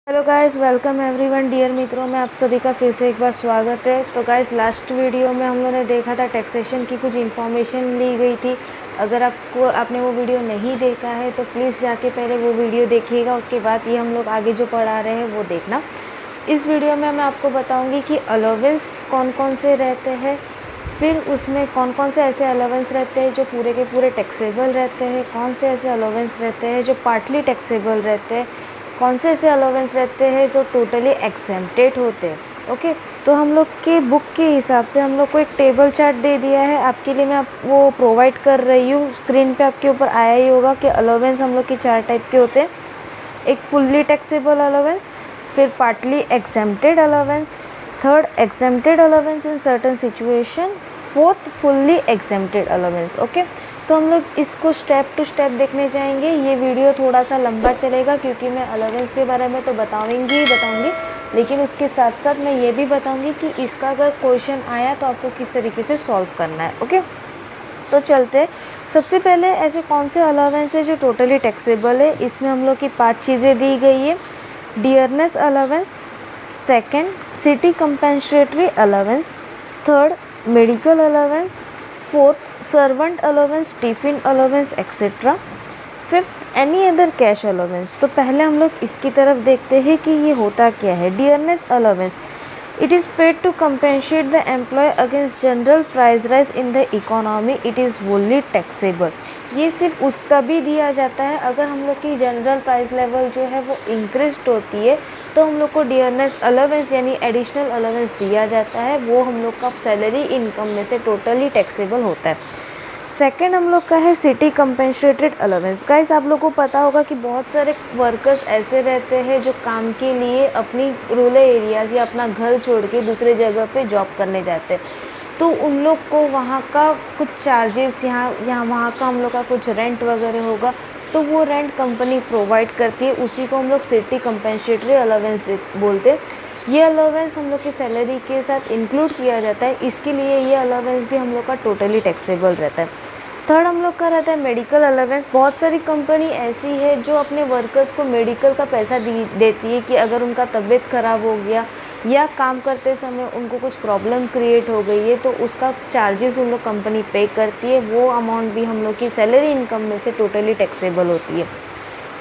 Hello guys, welcome everyone. Dear मित्रों में आप सभी का फिर से एक बार स्वागत है। तो गाइस, लास्ट वीडियो में हम लोगों ने देखा था टैक्सेशन की कुछ इन्फॉर्मेशन ली गई थी। अगर आपने वो वीडियो नहीं देखा है तो प्लीज़ जाके पहले वो वीडियो देखिएगा, उसके बाद ये हम लोग आगे जो पढ़ा रहे हैं वो देखना। इस वीडियो में मैं आपको बताऊँगी कि अलाउंस कौन कौन से रहते हैं, फिर उसमें कौन कौन से ऐसे अलाउंस रहते हैं जो पूरे के पूरे टैक्सेबल रहते हैं, कौन से ऐसे अलाउंस रहते हैं जो पार्टली टैक्सेबल रहते हैं, कौन से ऐसे अलाउंस रहते हैं जो टोटली एग्जेम्प्टेड होते हैं। ओके, तो हम लोग के बुक के हिसाब से हम लोग को एक टेबल चार्ट दे दिया है। आपके लिए मैं वो प्रोवाइड कर रही हूँ। स्क्रीन पे आपके ऊपर आया ही होगा कि अलाउंस हम लोग के 4 टाइप के होते हैं। एक फुल्ली टैक्सेबल अलाउंस, फिर partly exempted allowance, third exempted allowance in certain situation, fourth fully exempted allowance. Okay, तो हम लोग इसको स्टेप टू स्टेप देखने जाएंगे। ये वीडियो थोड़ा सा लंबा चलेगा क्योंकि मैं अलाउंस के बारे में तो बताऊंगी, लेकिन उसके साथ साथ मैं ये भी बताऊंगी कि इसका अगर क्वेश्चन आया तो आपको किस तरीके से सॉल्व करना है। ओके, तो चलते। सबसे पहले ऐसे कौन से अलाउंस है जो टोटली टैक्सेबल है। इसमें हम लोग की 5 चीज़ें दी गई है। Dearness allowance, second city compensatory allowance, third medical allowance, fourth servant allowance, tiffin allowance etcetera, fifth any other cash allowance. तो पहले हम लोग इसकी तरफ देखते हैं कि ये होता क्या है। Dearness allowance, it is paid to compensate the employ against general price rise in the economy, it is wholly taxable. ये सिर्फ उस तभी दिया जाता है अगर हम लोग की जनरल प्राइस लेवल जो है वो इंक्रीज्ड होती है, तो हम लोग को डियरनेस अलाउंस यानी एडिशनल अलाउंस दिया जाता है। वो हम लोग का सैलरी इनकम में से टोटली टैक्सेबल होता है। सेकेंड हम लोग का है सिटी कंपेंसेटेड अलाउंस। गाइस, आप लोग को पता होगा कि बहुत सारे वर्कर्स ऐसे रहते हैं जो काम के लिए अपनी रूरल एरियाज़ या अपना घर छोड़ के दूसरे जगह पे जॉब करने जाते हैं। तो उन लोग को वहाँ का कुछ चार्जेस, यहाँ वहाँ का हम लोग का कुछ रेंट वगैरह होगा, तो वो रेंट कंपनी प्रोवाइड करती है। उसी को हम लोग सिटी कंपेंसेटरी अलाउंस बोलते हैं। ये अलाउंस हम लोग की सैलरी के साथ इंक्लूड किया जाता है, इसके लिए ये अलाउंस भी हम लोग का टोटली टैक्सेबल रहता है। थर्ड हम लोग का रहता है मेडिकल अलाउंस। बहुत सारी कंपनी ऐसी है जो अपने वर्कर्स को मेडिकल का पैसा देती है कि अगर उनका तबीयत ख़राब हो गया या काम करते समय उनको कुछ प्रॉब्लम क्रिएट हो गई है तो उसका चार्जेस उन लोग कंपनी पे करती है। वो अमाउंट भी हम लोग की सैलरी इनकम में से टोटली टैक्सेबल होती है।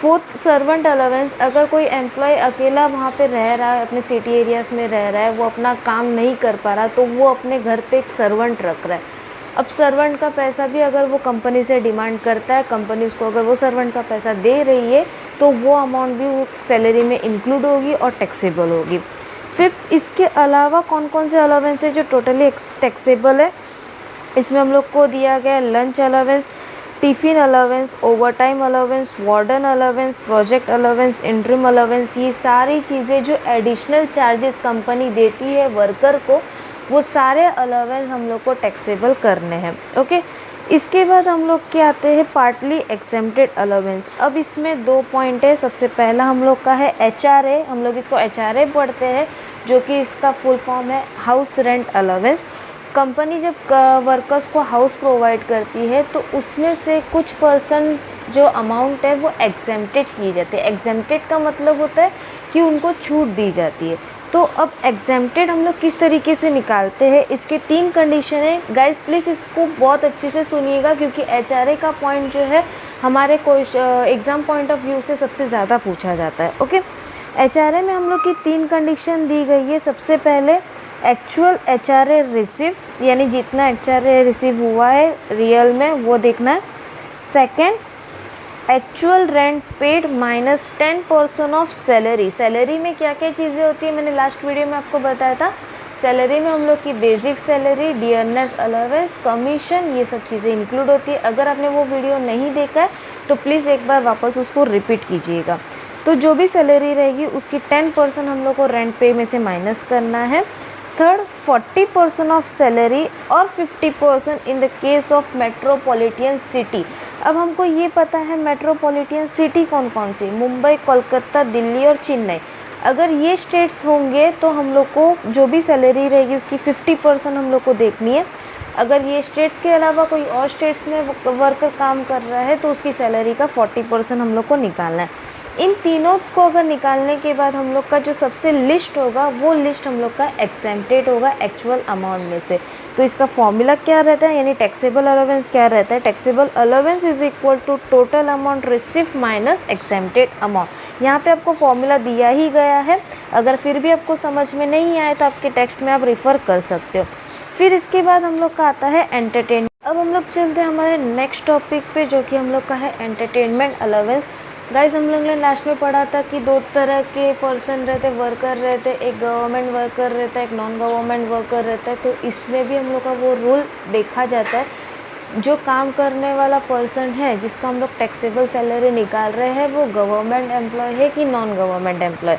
फोर्थ सर्वेंट अलाउंस, अगर कोई एम्प्लॉय अकेला वहाँ पे रह रहा है, अपने सिटी एरियाज़ में रह रहा है, वो अपना काम नहीं कर पा रहा, तो वो अपने घर पे एक सर्वेंट रख रहा है। अब सर्वेंट का पैसा भी अगर वो कंपनी से डिमांड करता है, कंपनी उसको अगर वो सर्वेंट का पैसा दे रही है तो वो अमाउंट भी वो सैलरी में इंक्लूड होगी और टैक्सेबल होगी। फिफ्थ, इसके अलावा कौन कौन से अलाउंस है जो टोटली टैक्सेबल है। इसमें हम लोग को दिया गया lunch allowance, tiffin allowance, over time allowance, warden allowance, project allowance, interim allowance. ये सारी चीज़ें जो एडिशनल चार्जेस कंपनी देती है वर्कर को, वो सारे अलाउंस हम लोग को टैक्सेबल करने हैं। ओके, इसके बाद हम लोग के आते हैं पार्टली एग्जेम्प्टेड अलाउंस। अब इसमें 2 पॉइंट है। सबसे पहला हम लोग का है HRA, हम लोग इसको HRA पढ़ते हैं, जो कि इसका फुल फॉर्म है हाउस रेंट अलाउंस। कंपनी जब वर्कर्स को हाउस प्रोवाइड करती है तो उसमें से कुछ परसेंट जो अमाउंट है वो एग्जेम्प्टेड की जाती है। एग्जेम्प्टेड का मतलब होता है कि उनको छूट दी जाती है। तो अब एग्जेम्प्टेड हम लोग किस तरीके से निकालते हैं, इसके 3 कंडीशन है। गाइस, प्लीज़ इसको बहुत अच्छे से सुनिएगा क्योंकि HRA का पॉइंट जो है हमारे एग्ज़ाम पॉइंट ऑफ व्यू से सबसे ज़्यादा पूछा जाता है। ओके, HRA में हम लोग की 3 कंडीशन दी गई है। सबसे पहले एक्चुअल HRA रिसीव, यानी जितना HRA रिसीव हुआ है रियल में वो देखना है। Second, actual rent paid minus 10% of salary. Salary में क्या क्या चीज़ें होती है मैंने लास्ट वीडियो में आपको बताया था। सैलरी में हम लोग की basic salary, dearness allowance, commission, ये सब चीज़ें इंक्लूड होती है। अगर आपने वो वीडियो नहीं देखा है तो प्लीज़ एक बार वापस उसको रिपीट कीजिएगा। तो जो भी सैलरी रहेगी उसकी 10% हम लोग को रेंट पे में से माइनस करना है। थर्ड, 40% ऑफ सैलरी और 50% in the case of metropolitan city. अब हमको ये पता है मेट्रोपॉलिटन सिटी कौन कौन सी, मुंबई, कोलकाता, दिल्ली और चेन्नई। अगर ये स्टेट्स होंगे तो हम लोग को जो भी सैलरी रहेगी उसकी 50% हम लोग को देखनी है। अगर ये स्टेट्स के अलावा कोई और स्टेट्स में वर्कर काम कर रहा है तो उसकी सैलरी का 40% हम लोग को निकालना है। इन तीनों को अगर निकालने के बाद हम लोग का जो सबसे लिस्ट होगा वो लिस्ट हम लोग का एग्जेम्प्टेड होगा एक्चुअल अमाउंट में से। तो इसका फॉर्मूला क्या रहता है, यानी टैक्सेबल अलाउंस क्या रहता है, taxable allowance is equal to total amount receive minus exempted amount. यहाँ पे आपको फॉर्मूला दिया ही गया है, अगर फिर भी आपको समझ में नहीं आए तो आपके टेक्स्ट में आप रिफ़र कर सकते हो। फिर इसके बाद हम लोग का आता है एंटरटेनमेंट। अब हम लोग चलते हैं हमारे नेक्स्ट टॉपिक पे, जो कि हम लोग का है एंटरटेनमेंट अलाउंस। गाइज हम लोग ने लास्ट में पढ़ा था कि दो तरह के पर्सन रहते, वर्कर रहते, एक गवर्नमेंट वर्कर रहता है, एक नॉन गवर्नमेंट वर्कर रहता है। तो इसमें भी हम लोग का वो रूल देखा जाता है, जो काम करने वाला पर्सन है जिसका हम लोग टैक्सेबल सैलरी निकाल रहे हैं वो गवर्नमेंट एम्प्लॉय है कि नॉन गवर्नमेंट एम्प्लॉय।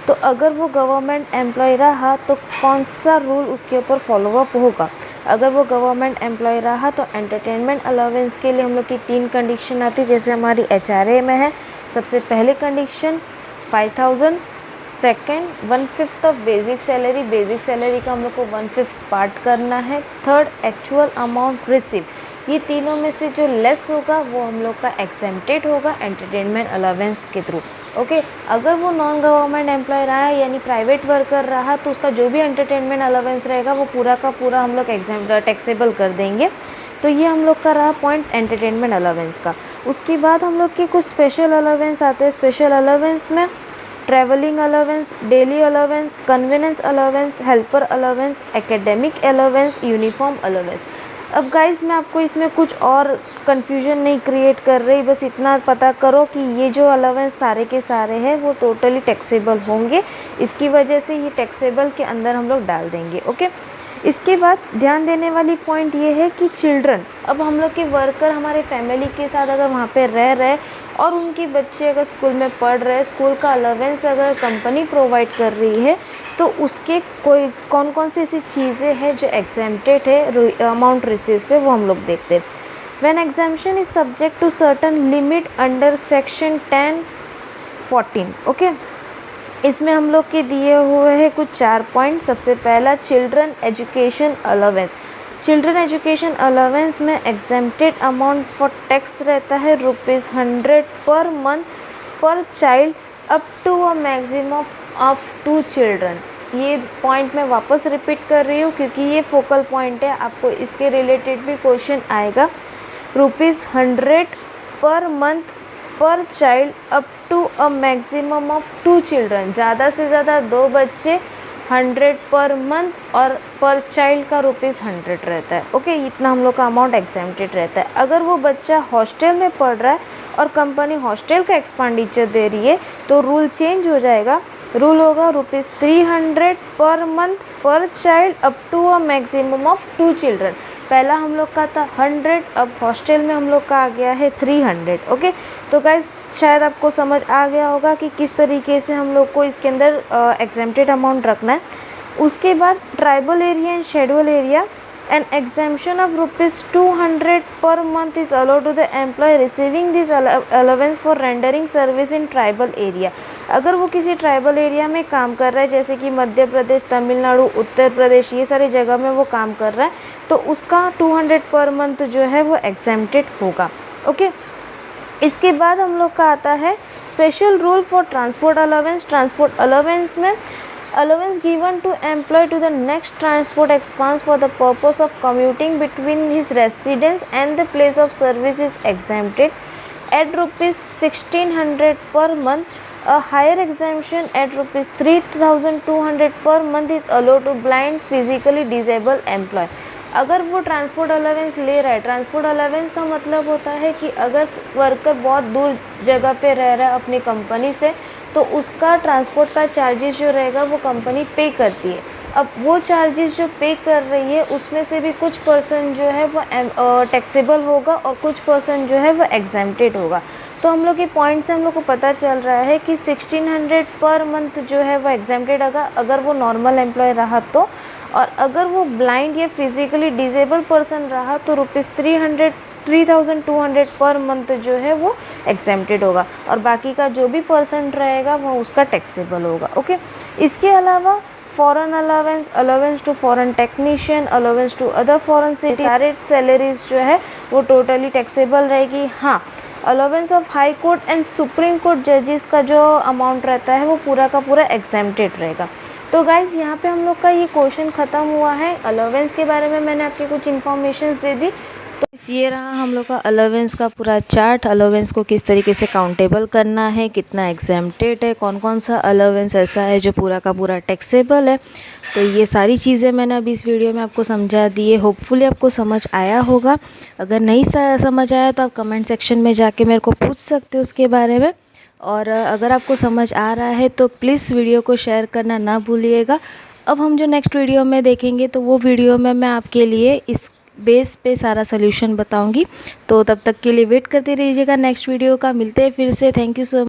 तो अगर वो गवर्नमेंट एम्प्लॉय रहा तो कौन सा रूल उसके ऊपर फॉलोअप होगा। अगर वो गवर्नमेंट एम्प्लॉय रहा तो एंटरटेनमेंट अलाउंस के लिए हम लोग की 3 कंडीशन आती है, जैसे हमारी HRA में है। सबसे पहले condition 5000, second 1/5 of basic salary, basic salary का हम लोग को 1/5 पार्ट करना है। थर्ड एक्चुअल अमाउंट रिसीव, ये तीनों में से जो लेस होगा वो हम लोग का एग्जेम्प्टेड होगा एंटरटेनमेंट अलाउंस के थ्रू। ओके, अगर वो नॉन गवर्नमेंट एम्प्लॉय रहा है यानी प्राइवेट वर्कर रहा तो उसका जो भी एंटरटेनमेंट अलाउंस रहेगा वो पूरा का पूरा हम लोग टैक्सेबल कर देंगे। तो ये हम लोग का रहा पॉइंट एंटरटेनमेंट अलाउंस का। उसके बाद हम लोग के कुछ स्पेशल अलाउंस आते हैं। स्पेशल अलाउंस में travelling allowance, daily allowance, convenience allowance, helper allowance, academic allowance, uniform allowance. अब गाइज मैं आपको इसमें कुछ और कन्फ्यूजन नहीं क्रिएट कर रही, बस इतना पता करो कि ये जो अलाउंस सारे के सारे हैं वो टोटली टैक्सेबल होंगे, इसकी वजह से ये टैक्सेबल के अंदर हम लोग डाल देंगे। ओके, इसके बाद ध्यान देने वाली पॉइंट ये है कि चिल्ड्रन, अब हम लोग के वर्कर हमारे फैमिली के साथ अगर वहाँ पे रह रहे और उनके बच्चे अगर स्कूल में पढ़ रहे, स्कूल का अलाउंस अगर कंपनी प्रोवाइड कर रही है तो उसके कोई कौन कौन सी ऐसी चीज़ें हैं जो एग्जेम्प्टेड है अमाउंट रिसीव से, वो हम लोग देखते हैं। When exemption is subject to certain limit under section 10(14). Okay, इसमें हम लोग के दिए हुए हैं कुछ 4 पॉइंट। सबसे पहला children education allowance. Children education allowance में एग्जेम्प्टेड अमाउंट फॉर टैक्स रहता है ₹100 per month per child up to a maximum of 2 children. ये पॉइंट मैं वापस रिपीट कर रही हूँ क्योंकि ये फोकल पॉइंट है, आपको इसके रिलेटेड भी क्वेश्चन आएगा। ₹100 per month per child up to a maximum of 2 children, ज़्यादा से ज़्यादा 2 बच्चे, 100 पर मंथ और पर चाइल्ड का ₹100 रहता है। ओके, इतना हम लोग का अमाउंट एग्जेम्प्टेड रहता है। अगर वो बच्चा हॉस्टल में पढ़ रहा है और कंपनी हॉस्टल का एक्सपेंडिचर दे रही है तो रूल चेंज हो जाएगा। रूल होगा ₹300 per month per child up to a maximum of 2 children. पहला हम लोग का था 100, अब हॉस्टल में हम लोग का आ गया है 300। ओके, तो गाइस शायद आपको समझ आ गया होगा कि किस तरीके से हम लोग को इसके अंदर एग्जेम्प्टेड अमाउंट रखना है। उसके बाद tribal area and schedule area, an exemption of ₹200 per month is allowed to the employee receiving this allowance for rendering service in tribal area। अगर वो किसी ट्राइबल एरिया में काम कर रहा है, जैसे कि मध्य प्रदेश, तमिलनाडु, उत्तर प्रदेश, ये सारी जगह में वो काम कर रहा है, तो उसका 200 पर मंथ जो है वो एग्जेम्प्टेड होगा। ओके, इसके बाद हम लोग का आता है special rule for transport allowance. Transport allowance में allowance given to employee to the next transport expense for the purpose of commuting between his residence and the place of service is exempted at ₹1,600 per month. A higher exemption at ₹3,200 per month is allowed to blind physically disabled employee। अगर वो transport allowance ले रहा है, transport allowance का मतलब होता है कि अगर वर्कर बहुत दूर जगह पे रह रहा है अपनी कंपनी से तो उसका ट्रांसपोर्ट का चार्जेस जो रहेगा वो कंपनी पे करती है। अब वो चार्जेस जो पे कर रही है उसमें से भी कुछ पर्सन जो है वो टैक्सेबल होगा और कुछ पर्सन जो है वो एग्जेम्प्टेड होगा। तो हम लोग के पॉइंट से हम लोग को पता चल रहा है कि 1600 पर मंथ जो है वो एग्जेम्प्टेड होगा अगर वो नॉर्मल एम्प्लॉय रहा तो, और अगर वो ब्लाइंड या फिजिकली डिजेबल पर्सन रहा तो ₹3200 पर मंथ जो है वो एग्जेम्प्टेड होगा और बाकी का जो भी परसेंट रहेगा वो उसका टैक्सेबल होगा। ओके, इसके अलावा foreign allowance, allowance to foreign technician, allowance to other foreign city, सारे सैलरीज जो है वो टोटली टैक्सेबल रहेगी। हाँ, allowance of high court and supreme court जजेस का जो अमाउंट रहता है वो पूरा का पूरा एग्जेम्प्टेड रहेगा। तो गाइज़ यहाँ पे हम लोग का ये क्वेश्चन ख़त्म हुआ है। अलाउंस के बारे में मैंने आपके कुछ इन्फॉर्मेशन दे दी। तो ये रहा हम लोग का अलाउंस का पूरा चार्ट। अलाउंस को किस तरीके से काउंटेबल करना है, कितना एग्जेम्प्टेड है, कौन कौन सा अलाउंस ऐसा है जो पूरा का पूरा टैक्सेबल है। तो ये सारी चीज़ें मैंने अभी इस वीडियो में आपको समझा दी है। होपफुली आपको समझ आया होगा। अगर नहीं समझ आया तो आप कमेंट सेक्शन में जाके मेरे को पूछ सकते हो उसके बारे में। और अगर आपको समझ आ रहा है तो प्लीज़ वीडियो को शेयर करना ना भूलिएगा। अब हम जो नेक्स्ट वीडियो में देखेंगे तो वो वीडियो में मैं आपके लिए इस बेस पे सारा सोल्यूशन बताऊंगी। तो तब तक के लिए वेट करते रहिएगा नेक्स्ट वीडियो का। मिलते हैं फिर से। Thank you so much.